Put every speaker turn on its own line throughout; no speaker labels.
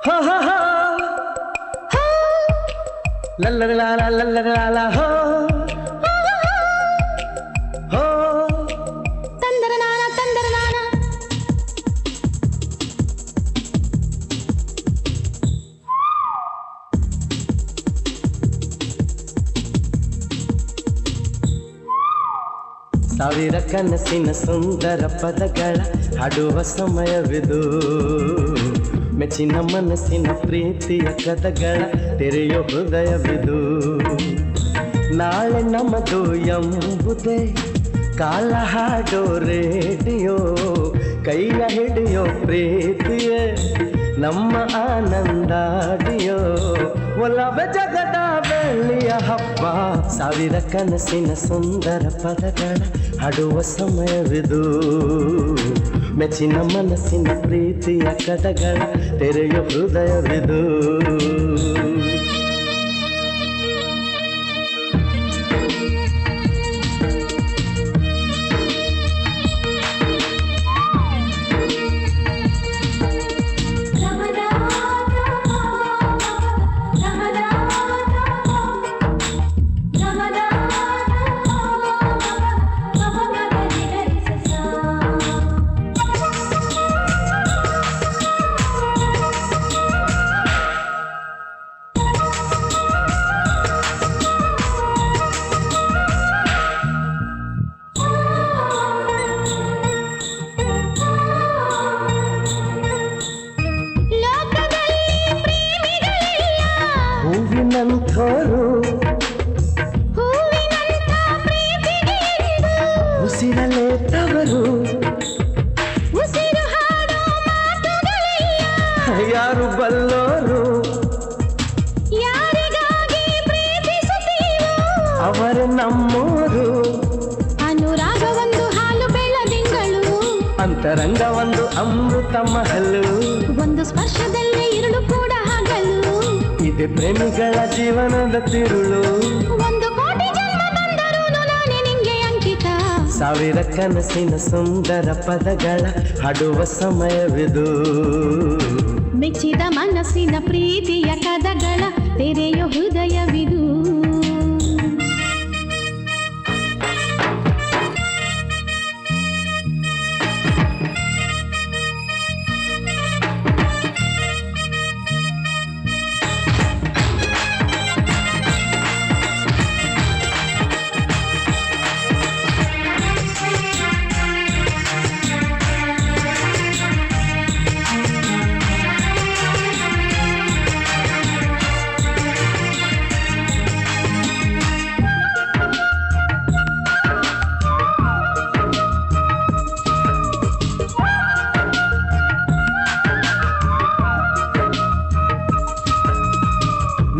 ha ha ha la la la la la la la la ho ho
ತಂದರನಾನ ತಂದರನಾನ
ಸಾವಿರ ಕನಸಿನ ಸುಂದರ ಪದಗಳ ಹಾಡುವ ಸಮಯವಿದು ಮೆಚ್ಚಿನ ಮನಸ್ಸಿನ ಪ್ರೀತಿಯ ಕದಗಳ ತೆರೆಯೋ ಹೃದಯವಿದು ನಾಳೆ ನಮ್ಮದು ಎಂಬುದೇ ಕಾಲ ಹಾಡೋ ರೇಡಿಯೋ ಕೈಯ ಹಿಡಿಯೋ ಪ್ರೀತಿಯೇ ನಮ್ಮ ಆನಂದಾಡಿಯೋ ಒಲವ ಜಗದ ಬೆಳ್ಳಿಯ ಹಬ್ಬ ಸಾವಿರ ಕನಸಿನ ಸುಂದರ ಪದಗಳ ಹಾಡುವ ಸಮಯವಿದು ಮೆಚ್ಚಿನ ಮನಸ್ಸಿನ ಪ್ರೀತಿಯ ಕದಗಳ ತೆರೆಯೋ ಹೃದಯವಿದು ಹೂವಿನಂಥೋರು ಉಸಿರಲೇ ತವರು
ಉಸಿರು ಹಾಡೋ ಮಾತುಗಳಿಲ್ಲ
ಯಾರು ಬಲ್ಲೋರು
ಯಾರಿಗಾಗಿ ಪ್ರೀತಿಸುತ್ತೀವೋ
ಅವರ ನಮ್ಮೋರು
ಅನುರಾಗ ಒಂದು ಹಾಲು ಬೆಳದಿಂಗಳು
ಅಂತರಂಗ ಒಂದು ಅಮೃತ ಮಹಲು
ಒಂದು ಸ್ಪರ್ಶದಲ್ಲೇ ഇരുಳು ಕೂಡ ಹಗಲು
ಇದೆ ಪ್ರೇಮಿಗಳ ಜೀವನದ ತಿರುಳು
ಒಂದು ಕೋಟಿ ಜನ್ಮ ಬಂದರೂ ನಾನೇ ನಿಂಗೆ ಅಂಕಿತ
ಸಾವಿರ ಕನಸಿನ ಸುಂದರ ಪದಗಳ ಹಾಡುವ ಸಮಯವಿದು
ಮೆಚ್ಚಿದ ಮನಸ್ಸಿನ ಪ್ರೀತಿಯ ಕದಗಳ ತೆರೆಯೋ ಹೃದಯವಿದು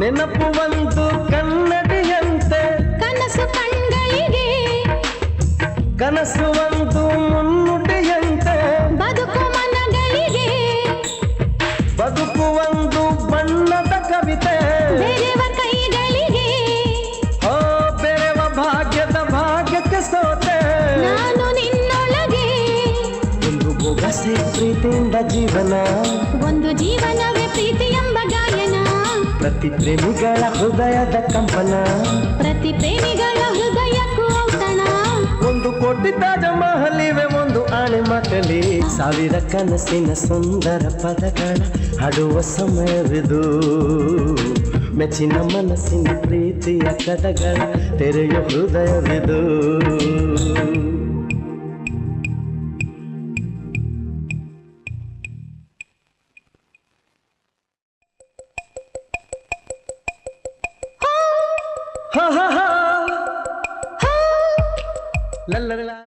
ನೆನಪು ಒಂದು ಕನ್ನಡಿಯಂತೆ
ಕನಸು ಕಣ್ಗಳಿಗೆ
ಕನಸು ಒಂದು ಮುನ್ನುಡಿಯಂತೆ
ಬದುಕು ಮನಗಳಿಗೆ
ಬದುಕು ಒಂದು ಬಣ್ಣದ ಕವಿತೆ
ಬೆರೆವ ಕೈಗಳಿಗೆ
ಓ ಬೆರೆವ ಭಾಗ್ಯಕ್ಕೆ ಸೋತೆ
ನಾನು ನಿನ್ನೊಳಗೆ
ಒಂದು ಬೊಗಸೆ ಪ್ರೀತಿಯಿಂದ ಜೀವನ
ಒಂದು ಜೀವನವೇ ಪ್ರೀತಿ ಎಂಬ ಗಾಯನ
ಪ್ರತಿ ಪ್ರೇಮಿಗಳ ಹೃದಯದ ಕಂಪನ
ಪ್ರತಿ ಪ್ರೇಮಿಗಳ ಹೃದಯಕ್ಕೂ ಔತಣ
ಒಂದು ಕೋಟಿ ತಾಜ ಮಹಲಿವೆ ಒಂದು ಆಣೆ ಮಕ್ಕಳಿ ಸಾವಿರ ಕನಸಿನ ಸುಂದರ ಪದಗಳ ಹಾಡುವ ಸಮಯವಿದು ಮೆಚ್ಚಿನ ಮನಸ್ಸಿನ ಪ್ರೀತಿಯ ಕದಗಳ ತೆರೆಯೋ ಹೃದಯವಿದು ha ha ha la la la